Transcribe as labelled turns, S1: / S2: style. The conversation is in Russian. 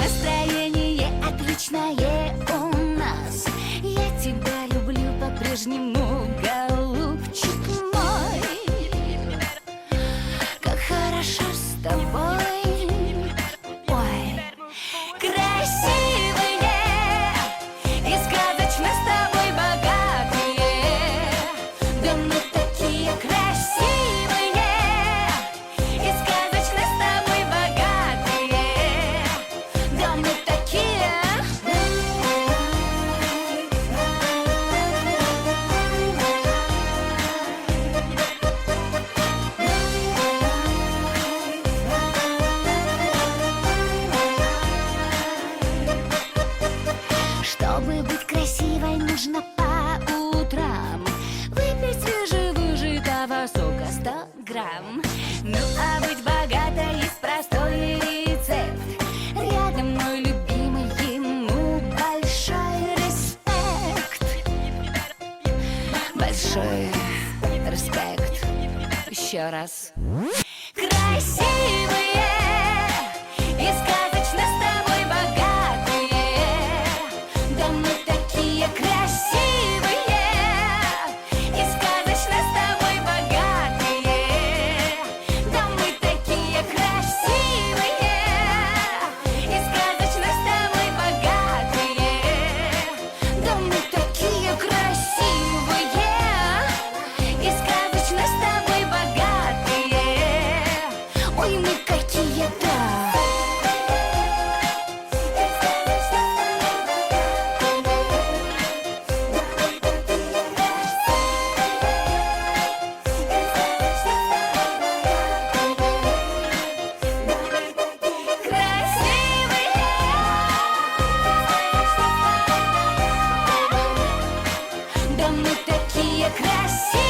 S1: Настроение отличное у нас. Я тебя люблю по-прежнему, голубчик мой. Как хорошо с тобой. Ой, красивые и сказочно с тобой богатые. Да мы такие красивые и сказочно с тобой богатые. Да мы такие. Чтобы быть красивой, нужно по утрам выпить свежевыжатого сока 100 грамм. Ну а быть богатой есть простой рецепт. Рядом мой любимый, ему большой респект. Большой респект. Еще раз. Красивые и сказочно с тобой богатые. Да мы такие красивые и сказочно с тобой богатые. Да мы такие красивые и сказочно с тобой богатые. Да мы такие красивые и сказочно с тобой богатые. Ой, мы какие-то. Да мы такие красивые.